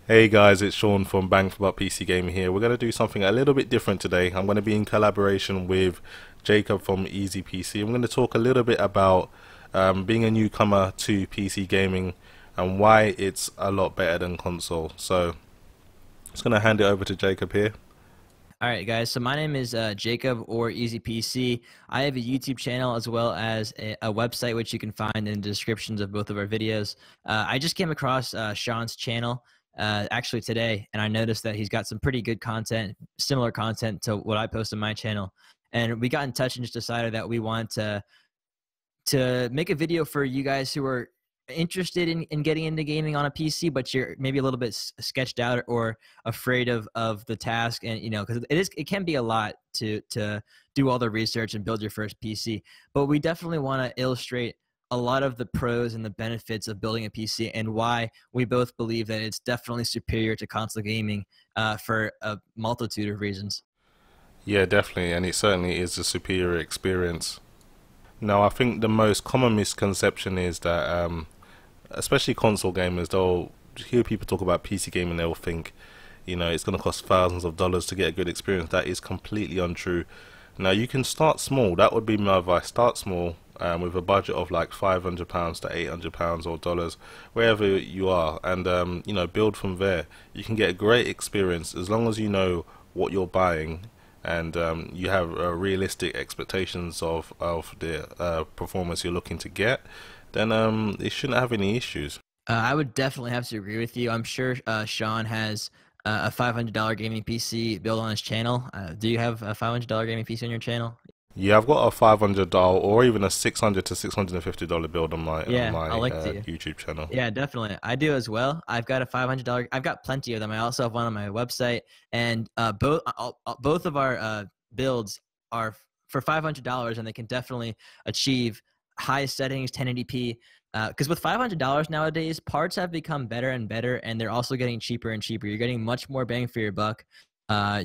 Hey guys, it's Sean from Bang4BuckPC Gamer here. We're going to do something a little bit different today. I'm going to be in collaboration with Jacob from Easy PC. I'm going to talk a little bit about being a newcomer to PC gaming and why it's a lot better than console. So, I'm just going to hand it over to Jacob here. All right, guys. So my name is Jacob or Easy PC. I have a YouTube channel as well as a website which you can find in the descriptions of both of our videos. I just came across Sean's channel actually today, and I noticed that he's got some pretty good content, similar content to what I post on my channel. And we got in touch and just decided that we want to make a video for you guys who are interested in getting into gaming on a PC, but you're maybe a little bit sketched out or afraid of the task, and because it can be a lot to do all the research and build your first PC. But we definitely want to illustrate a lot of the pros and the benefits of building a PC and why we both believe that it's definitely superior to console gaming for a multitude of reasons. Yeah, definitely, and it certainly is a superior experience. Now, I think the most common misconception is that especially console gamers, they'll hear people talk about PC gaming, they'll think, it's going to cost thousands of dollars to get a good experience. That is completely untrue. Now, you can start small. That would be my advice. Start small with a budget of like £500 to £800 or dollars, wherever you are, and build from there. You can get a great experience as long as you know what you're buying and you have realistic expectations of the performance you're looking to get, then it shouldn't have any issues. I would definitely have to agree with you. I'm sure Sean has a $500 gaming PC built on his channel. Do you have a $500 gaming PC on your channel? Yeah, I've got a $500 or even a $600 to $650 build on my Yeah, I like to. YouTube channel. Yeah, definitely. I do as well. I've got a $500. I've got plenty of them. I also have one on my website, and both of our builds are for $500, and they can definitely achieve high settings, 1080p. Because with $500 nowadays, parts have become better and better, and they're also getting cheaper and cheaper. You're getting much more bang for your buck.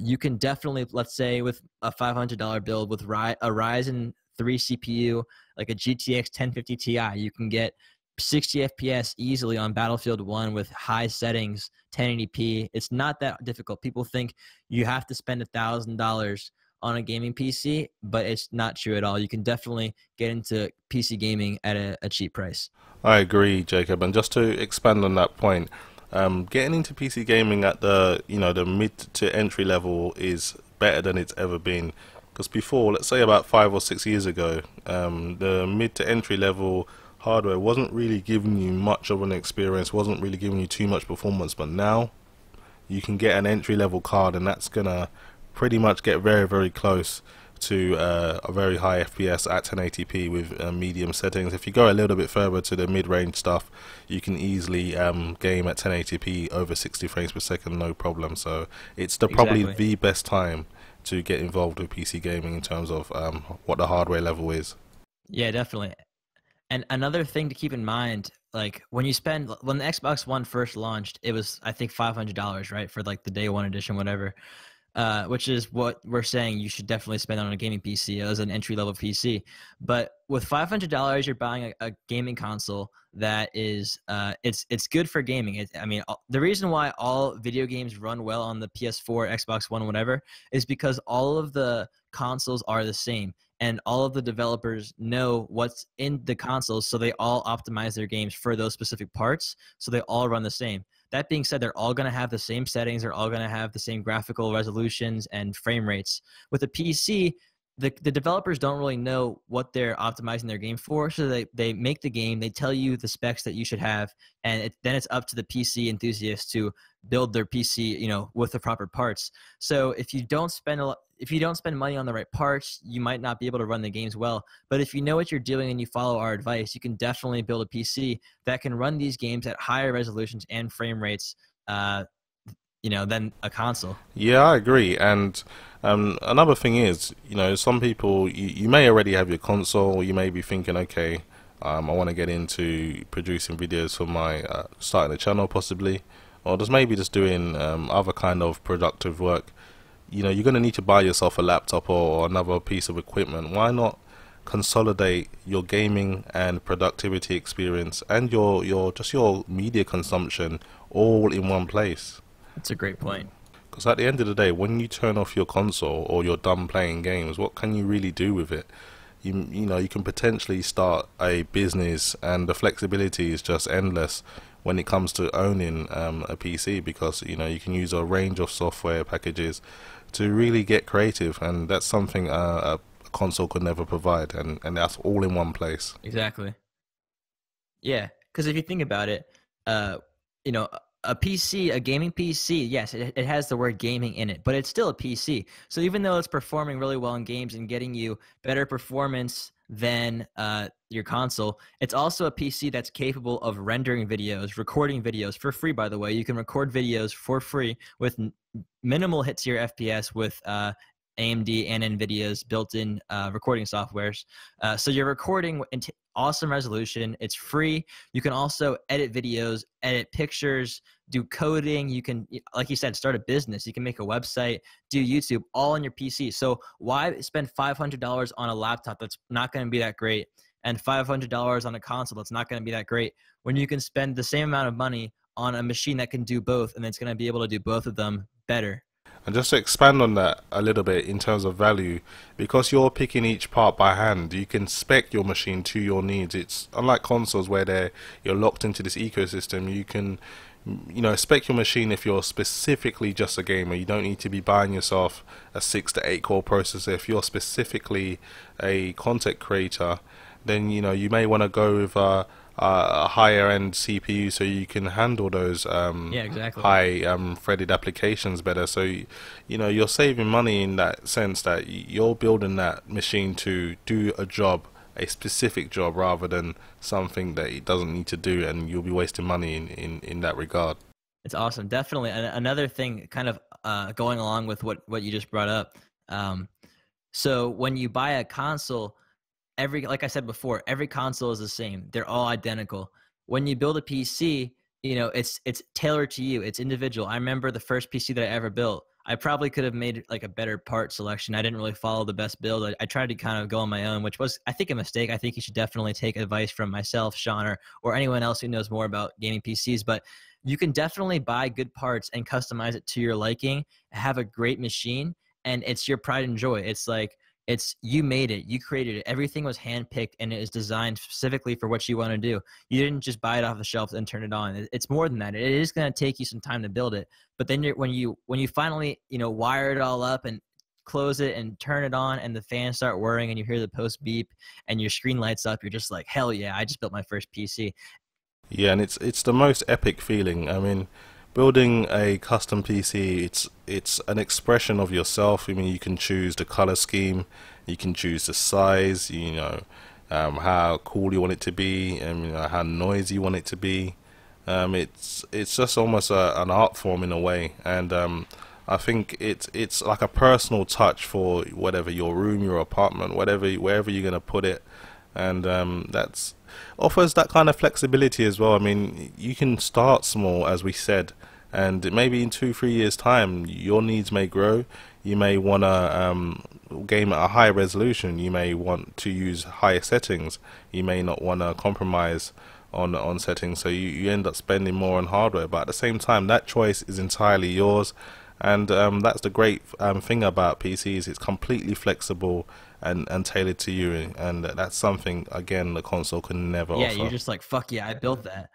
You can definitely, let's say, with a $500 build with a Ryzen 3 CPU, like a GTX 1050 Ti, you can get 60 FPS easily on Battlefield 1 with high settings, 1080p. It's not that difficult. People think you have to spend $1,000 on a gaming PC, but it's not true at all. You can definitely get into PC gaming at a cheap price. I agree, Jacob. And just to expand on that point, getting into PC gaming at the mid to entry level is better than it's ever been. Because before, let's say about 5 or 6 years ago, the mid to entry level hardware wasn't really giving you much of an experience, wasn't really giving you too much performance. But now you can get an entry level card, and that's gonna pretty much get very, very close to a very high FPS at 1080p with medium settings. If you go a little bit further to the mid-range stuff, you can easily game at 1080p over 60 frames per second, no problem. So it's probably Exactly. the best time to get involved with PC gaming in terms of what the hardware level is. Yeah, definitely. And another thing to keep in mind, like when the Xbox One first launched, it was I think $500, right, for like the day one edition, whatever. Which is what we're saying you should definitely spend on a gaming PC as an entry level PC. But with $500, you're buying a gaming console that is it's good for gaming. I mean, the reason why all video games run well on the PS4, Xbox One, whatever, is because all of the consoles are the same. And all of the developers know what's in the consoles, so they all optimize their games for those specific parts, so they all run the same. That being said, they're all going to have the same settings. They're all going to have the same graphical resolutions and frame rates. With a PC, the developers don't really know what they're optimizing their game for, so they make the game, they tell you the specs that you should have, and then it's up to the PC enthusiasts to build their PC, with the proper parts. So if you don't spend money on the right parts, you might not be able to run the games well. But if you know what you're doing and you follow our advice, you can definitely build a PC that can run these games at higher resolutions and frame rates, than a console. Yeah, I agree. And another thing is, some people, you may already have your console, you may be thinking, okay, I want to get into producing videos for my starting a channel possibly, or just maybe just doing other kind of productive work. You're going to need to buy yourself a laptop or another piece of equipment. Why not consolidate your gaming and productivity experience and your just your media consumption all in one place. That's a great point. Because at the end of the day, when you turn off your console or you're done playing games, what can you really do with it? You know, you can potentially start a business, and the flexibility is just endless when it comes to owning a PC, because you know you can use a range of software packages to really get creative, and that's something a console could never provide, and that's all in one place. Exactly. Yeah, because if you think about it, uh, you know, a PC, a gaming PC, yes, it has the word gaming in it, but it's still a PC. So even though it's performing really well in games and getting you better performance than your console, it's also a PC that's capable of rendering videos, recording videos for free, by the way. You can record videos for free with minimal hits to your FPS with AMD and NVIDIA's built-in recording softwares. So you're recording in awesome resolution. It's free. You can also edit videos, edit pictures, do coding. You can, like you said, start a business. You can make a website, do YouTube, all on your PC. So why spend $500 on a laptop that's not going to be that great, and $500 on a console that's not going to be that great, when you can spend the same amount of money on a machine that can do both, and it's going to be able to do both of them better? And just to expand on that a little bit in terms of value, because you're picking each part by hand, you can spec your machine to your needs. It's unlike consoles where you're locked into this ecosystem. You can, you know, spec your machine if you're specifically just a gamer. You don't need to be buying yourself a 6 to 8 core processor. If you're specifically a content creator, then you know you may want to go with a higher end CPU so you can handle those Yeah, exactly. high threaded applications better. So you know you're saving money in that sense that you're building that machine to do a job, a specific job, rather than something that it doesn't need to do, and you'll be wasting money in that regard. It's awesome. Definitely. And another thing, kind of going along with what you just brought up. Um, so when you buy a console, like I said before, every console is the same. They're all identical. When you build a PC, you know, it's tailored to you. It's individual. I remember the first PC that I ever built. I probably could have made like a better part selection. I didn't really follow the best build. I tried to kind of go on my own, which was, I think, a mistake. I think you should definitely take advice from myself, Sean, or anyone else who knows more about gaming PCs. But you can definitely buy good parts and customize it to your liking, have a great machine, and it's your pride and joy. It's like, it's, you made it, you created it, everything was handpicked, and it is designed specifically for what you want to do. You didn't just buy it off the shelf and turn it on. It's more than that. It is going to take you some time to build it, but then when you finally, you know, wire it all up and close it and turn it on, and the fans start whirring and you hear the post beep and your screen lights up, you're just like, hell yeah, I just built my first PC. Yeah, and it's the most epic feeling. I mean, building a custom PC, it's an expression of yourself. I mean, you can choose the color scheme, you can choose the size, you know, how cool you want it to be, and you know, how noisy you want it to be. It's just almost an art form in a way, and I think it's like a personal touch for whatever your room, your apartment, whatever wherever you're gonna put it, and that's offers that kind of flexibility as well. I mean, you can start small, as we said, and maybe in 2 3 years time your needs may grow. You may want to game at a high resolution, you may want to use higher settings, you may not want to compromise on settings, so you end up spending more on hardware, but at the same time that choice is entirely yours. And that's the great thing about PCs. It's completely flexible and tailored to you, and that's something again the console can never Yeah, you're offer. just like, fuck yeah, I built that.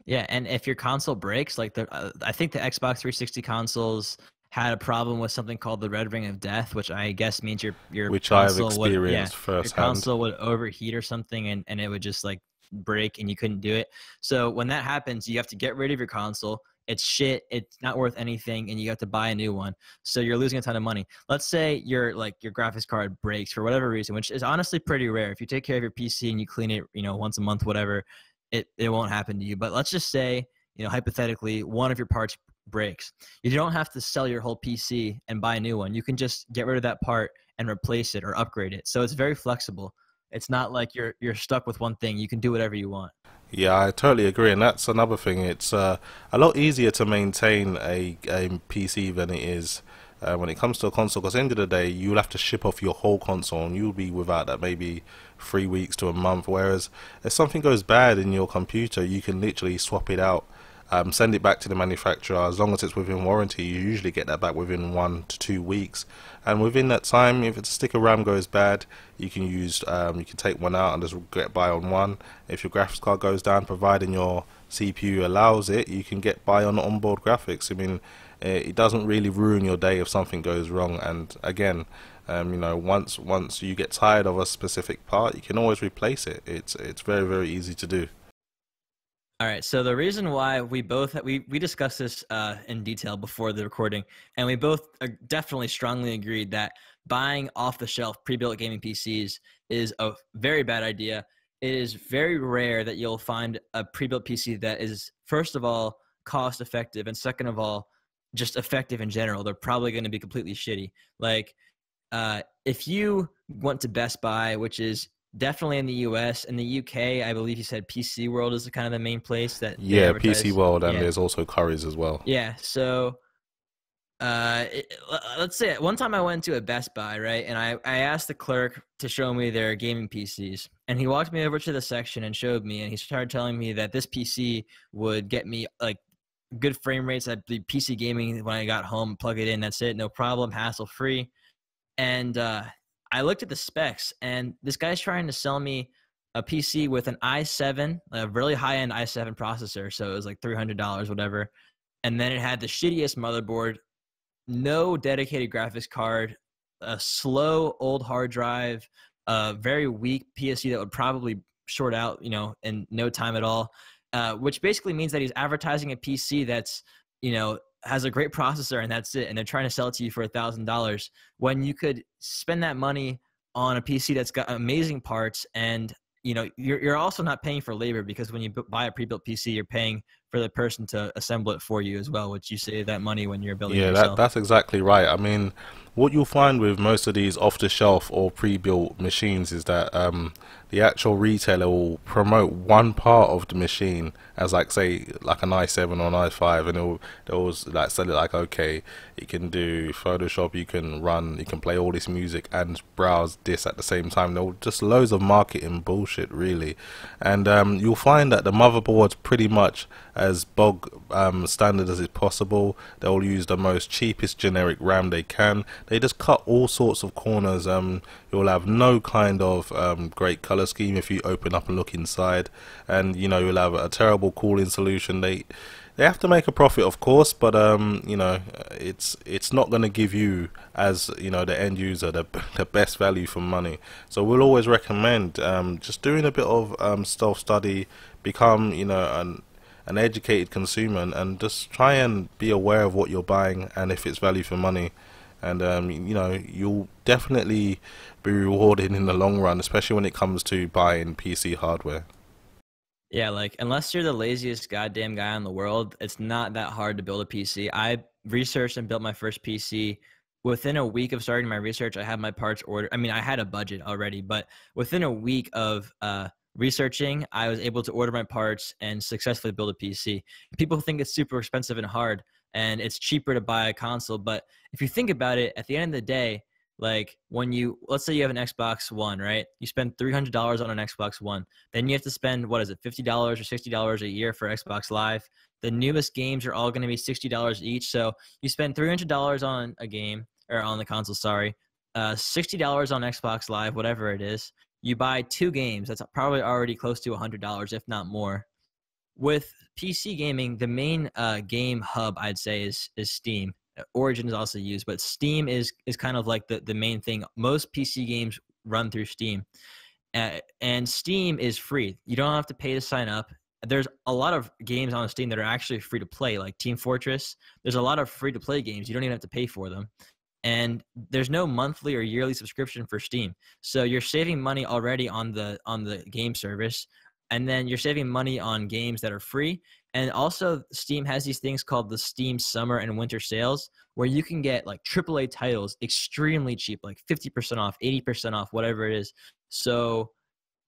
Yeah, and if your console breaks, like I think the Xbox 360 consoles had a problem with something called the red ring of death, which I guess means your Which I've console would, yeah, experienced your firsthand. console would overheat or something, and it would just like break and you couldn't do it. So when that happens, you have to get rid of your console. It's shit. It's not worth anything, and you have to buy a new one. So you're losing a ton of money. Let's say your graphics card breaks for whatever reason, which is honestly pretty rare. If you take care of your PC and you clean it, you know, once a month, whatever, it won't happen to you. But let's just say, you know, hypothetically, one of your parts breaks. You don't have to sell your whole PC and buy a new one. You can just get rid of that part and replace it or upgrade it. So it's very flexible. It's not like you're stuck with one thing. You can do whatever you want. Yeah, I totally agree, and that's another thing. It's a lot easier to maintain a PC than it is when it comes to a console, because at the end of the day, you'll have to ship off your whole console, and you'll be without that maybe 3 weeks to a month. Whereas if something goes bad in your computer, you can literally swap it out, send it back to the manufacturer. As long as it's within warranty, you usually get that back within 1 to 2 weeks. And within that time, if its sticker RAM goes bad, you can take one out and just get by on one. If your graphics card goes down, providing your CPU allows it, you can get by on onboard graphics. I mean, it doesn't really ruin your day if something goes wrong. And again, once you get tired of a specific part, you can always replace it. It's very, very easy to do. All right. So the reason why we both we discussed this in detail before the recording, and we both definitely strongly agreed that buying off-the-shelf pre-built gaming PCs is a very bad idea. It is very rare that you'll find a pre-built PC that is, first of all, cost-effective, and second of all, just effective in general. They're probably going to be completely shitty. Like, if you went to Best Buy, which is definitely in the US. In the UK, I believe you said PC World is kind of the main place that they Yeah, advertise. PC World, and there's also Curry's as well. Yeah, so let's say one time I went to a Best Buy, right? And I asked the clerk to show me their gaming PCs. And he walked me over to the section and showed me, and he started telling me that this PC would get me like good frame rates at the PC gaming when I got home, plug it in, that's it, no problem, hassle-free. And I looked at the specs, and this guy's trying to sell me a PC with an i7, a really high-end i7 processor, so it was like $300, whatever. And then it had the shittiest motherboard, no dedicated graphics card, a slow old hard drive, a very weak PSU that would probably short out, in no time at all, which basically means that he's advertising a PC that's, has a great processor and that's it. And they're trying to sell it to you for $1,000 when you could spend that money on a PC that's got amazing parts. And, you're also not paying for labor, because when you buy a pre-built PC, you're paying for the person to assemble it for you as well, which you save that money when you're building it yourself. That's exactly right. I mean, what you'll find with most of these off-the-shelf or pre-built machines is that the actual retailer will promote one part of the machine as, like, say, like an i7 or an i5, and they'll like sell it like, okay, you can do Photoshop, you can play all this music and browse this at the same time. They'll just loads of marketing bullshit, really. And you'll find that the motherboard's pretty much as bog standard as it's possible. They'll use the most cheapest generic RAM they can. They just cut all sorts of corners. You'll have no kind of great color scheme if you open up and look inside, and you'll have a terrible cooling solution. They have to make a profit, of course, but it's not going to give you, as the end user, the best value for money. So we'll always recommend just doing a bit of self study, become an educated consumer, and just try and be aware of what you're buying and if it's value for money. And you'll definitely be rewarded in the long run, especially when it comes to buying PC hardware. Yeah, like, unless you're the laziest goddamn guy in the world, it's not that hard to build a PC. I researched and built my first PC. Within a week of starting my research, I had my parts ordered. I mean, I had a budget already, but within a week of researching, I was able to order my parts and successfully build a PC. People think it's super expensive and hard, and it's cheaper to buy a console. But if you think about it, at the end of the day, like, let's say you have an Xbox One, right? You spend $300 on an Xbox One. Then you have to spend, what is it, $50 or $60 a year for Xbox Live. The newest games are all going to be $60 each. So you spend $300 on a game, or on the console, sorry, $60 on Xbox Live, whatever it is. You buy 2 games. That's probably already close to $100, if not more. With PC gaming, the main game hub, I'd say, is Steam. Origin is also used, but Steam is kind of like the main thing. Most PC games run through Steam, and Steam is free. You don't have to pay to sign up. There's a lot of games on Steam that are actually free to play, like Team Fortress. There's a lot of free to play games. You don't even have to pay for them. And there's no monthly or yearly subscription for Steam. So you're saving money already on the game service, and then you're saving money on games that are free. And also, Steam has these things called the Steam Summer and Winter Sales, where you can get like AAA titles extremely cheap, like 50% off, 80% off, whatever it is. So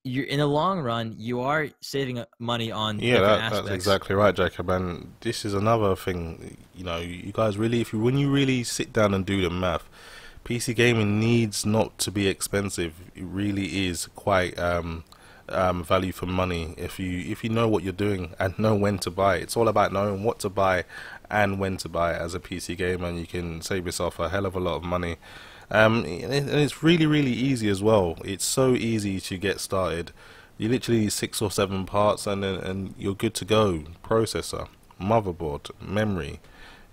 you're in the long run, you are saving money on Yeah, different that's aspects. exactly right, Jacob. And this is another thing, you guys really, if you when you really sit down and do the math, PC gaming needs not to be expensive. It really is quite value for money if you know what you're doing and know when to buy. It's all about knowing what to buy and when to buy it as a PC gamer, and you can save yourself a hell of a lot of money. And it's really, really easy as well. It's so easy to get started. You literally need 6 or 7 parts, and you're good to go. Processor, motherboard, memory.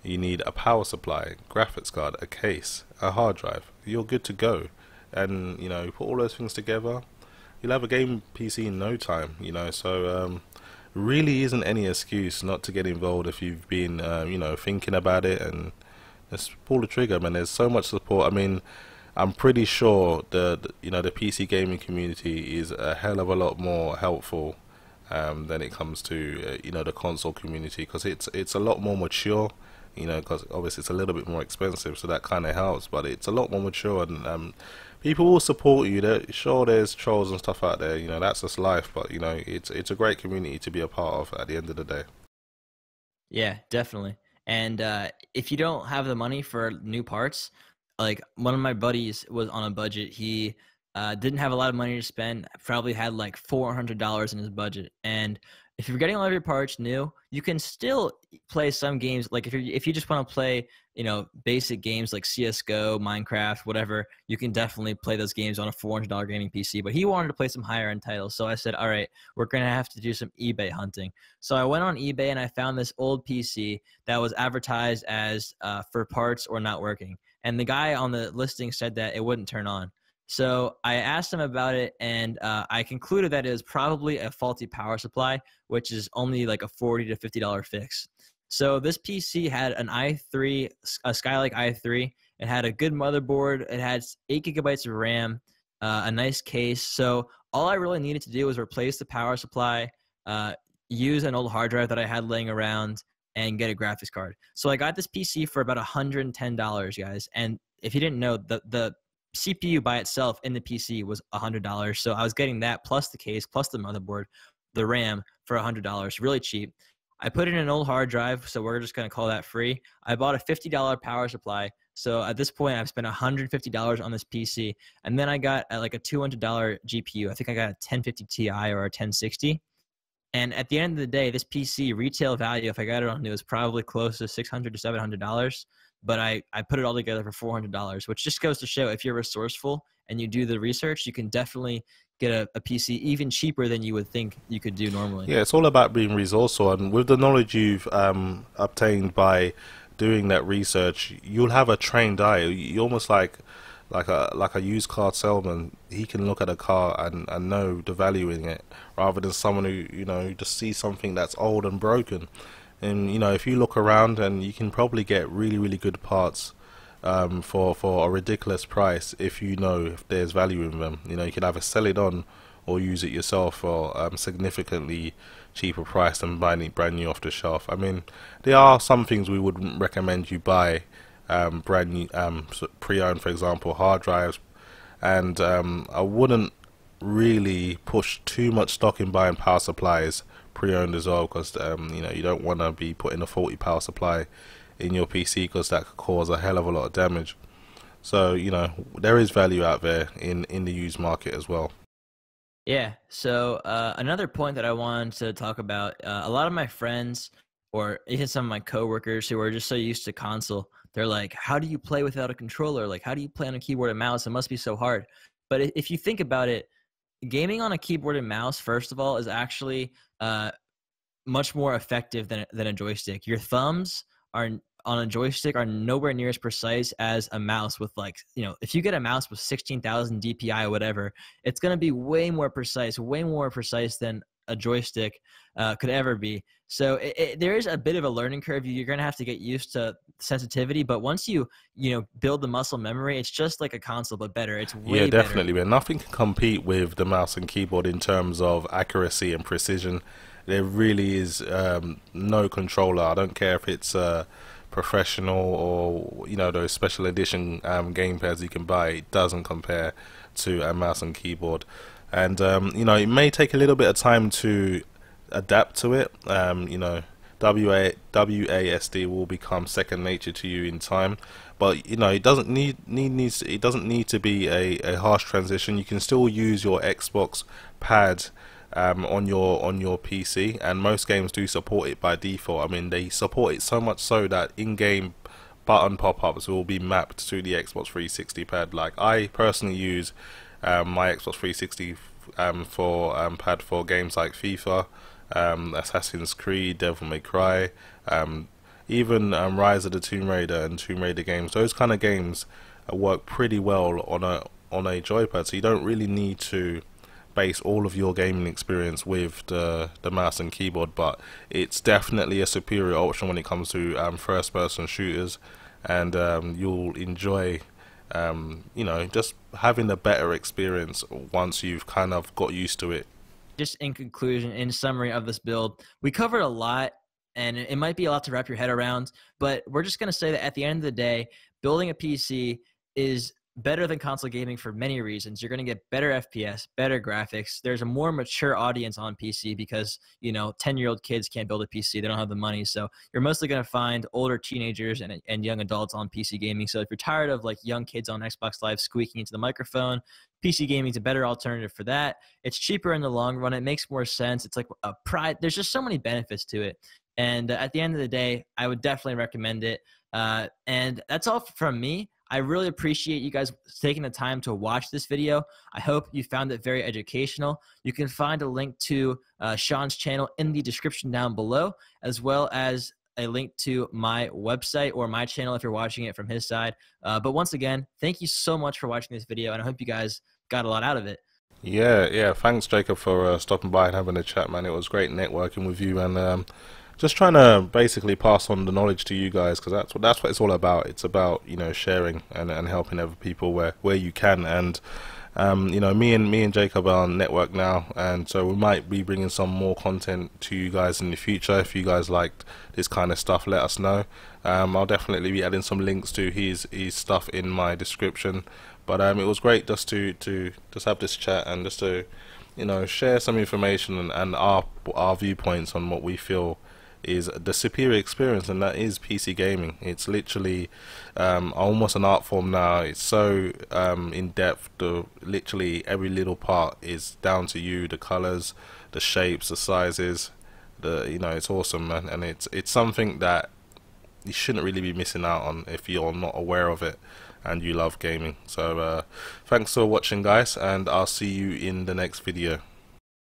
You need a power supply, graphics card, a case, a hard drive. You're good to go. And you put all those things together, you'll have a game PC in no time. So really isn't any excuse not to get involved if you've been thinking about it, and just pull the trigger, man. There's so much support. I mean, I'm pretty sure the PC gaming community is a hell of a lot more helpful than it comes to the console community, because it's a lot more mature. Because obviously it's a little bit more expensive, so that kind of helps. But it's a lot more mature, and people will support you. Sure, there's trolls and stuff out there. That's just life. But it's a great community to be a part of at the end of the day. Yeah, definitely. And if you don't have the money for new parts, like one of my buddies was on a budget. He didn't have a lot of money to spend. Probably had like $400 in his budget. And if you're getting all of your parts new, you can still play some games. Like if you just want to play, basic games like CS:GO, Minecraft, whatever, you can definitely play those games on a $400 gaming PC. But he wanted to play some higher end titles, so I said, all right, we're gonna have to do some eBay hunting. So I went on eBay and I found this old PC that was advertised as for parts or not working. And the guy on the listing said that it wouldn't turn on. So I asked him about it, and I concluded that it was probably a faulty power supply, which is only like a $40 to $50 fix. So this PC had an i3, a Skylake i3. It had a good motherboard. It had 8 GB of RAM, a nice case. So all I really needed to do was replace the power supply, use an old hard drive that I had laying around, and get a graphics card. So I got this PC for about $110, guys. And if you didn't know, the CPU by itself in the PC was $100. So I was getting that plus the case, plus the motherboard, the RAM for $100, really cheap. I put in an old hard drive, so we're just going to call that free. I bought a $50 power supply. So at this point, I've spent $150 on this PC. And then I got like a $200 GPU. I think I got a 1050 Ti or a 1060. And at the end of the day, this PC retail value, if I got it on new, is probably close to $600 to $700. But I put it all together for $400, which just goes to show if you're resourceful and you do the research, you can definitely get a PC even cheaper than you would think you could do normally. Yeah, it's all about being resourceful, and with the knowledge you've obtained by doing that research, you'll have a trained eye. You almost like a used car salesman. He can look at a car and know the value in it, rather than someone who just sees something that's old and broken. And if you look around, and you can probably get really, really good parts for a ridiculous price if you know if there's value in them. You can either sell it on or use it yourself for significantly cheaper price than buying it brand new off the shelf. I mean, there are some things we wouldn't recommend you buy brand new, pre-owned, for example, hard drives, and I wouldn't really push too much stock in buying power supplies pre-owned as well, because you don't want to be putting a faulty power supply in your PC, because that could cause a hell of a lot of damage. So there is value out there in the used market as well. Yeah. So another point that I wanted to talk about, a lot of my friends or even some of my coworkers who are just so used to console, they're like, "How do you play without a controller? Like, how do you play on a keyboard and mouse? It must be so hard." But if you think about it, gaming on a keyboard and mouse, first of all, is actually much more effective than a joystick. Your thumbs are on a joystick are nowhere near as precise as a mouse with, like, if you get a mouse with 16,000 DPI or whatever, it's going to be way more precise than a joystick could ever be. So there is a bit of a learning curve. You're going to have to get used to sensitivity, but once you build the muscle memory, it's just like a console but better. It's Yeah, way better. definitely, man. Nothing can compete with the mouse and keyboard in terms of accuracy and precision. There really is no controller. I don't care if it's professional or those special edition gamepads you can buy. It doesn't compare to a mouse and keyboard. and you know, it may take a little bit of time to adapt to it. You know, WASD will become second nature to you in time, but you know, it doesn't it doesn't need to be a harsh transition. You can still use your Xbox pad on your PC, and most games do support it by default. I mean, they support it so much so that in-game button pop-ups will be mapped to the Xbox 360 pad. Like, I personally use my Xbox 360 for pad for games like FIFA, Assassin's Creed, Devil May Cry, even Rise of the Tomb Raider and Tomb Raider games. Those kind of games work pretty well on a joypad, so you don't really need to base all of your gaming experience with the mouse and keyboard. But it's definitely a superior option when it comes to first person shooters, and you'll enjoy you know, just having a better experience once you've kind of got used to it. Just in conclusion, in summary of this build, we covered a lot, and it might be a lot to wrap your head around, but we're just going to say that at the end of the day, building a PC is better than console gaming for many reasons. You're going to get better FPS, better graphics. There's a more mature audience on PC because, you know, 10-year-old kids can't build a PC. They don't have the money. So you're mostly going to find older teenagers and young adults on PC gaming. So if you're tired of like young kids on Xbox Live squeaking into the microphone, PC gaming is a better alternative for that. It's cheaper in the long run. It makes more sense. It's like a pride. There's just so many benefits to it. And at the end of the day, I would definitely recommend it. And that's all from me. I really appreciate you guys taking the time to watch this video. I hope you found it very educational. You can find a link to Sean's channel in the description down below, as well as a link to my website or my channel if you're watching it from his side. But once again, thank you so much for watching this video, and I hope you guys got a lot out of it. Yeah, thanks Jacob for stopping by and having a chat, man. It was great networking with you, and just trying to basically pass on the knowledge to you guys, because that's what it's all about. It's about, you know, sharing and helping other people where you can. And you know, me and Jacob are on network now, and so we might be bringing some more content to you guys in the future. If you guys liked this kind of stuff, let us know. I'll definitely be adding some links to his stuff in my description. But it was great just to just have this chat and just to, you know, share some information and our viewpoints on what we feel is the superior experience, and that is PC gaming. It's literally almost an art form now. It's so in depth. Literally every little part is down to you. The colors, the shapes, the sizes. You know, it's awesome, man. And it's something that you shouldn't really be missing out on if you're not aware of it and you love gaming. So thanks for watching, guys, and I'll see you in the next video.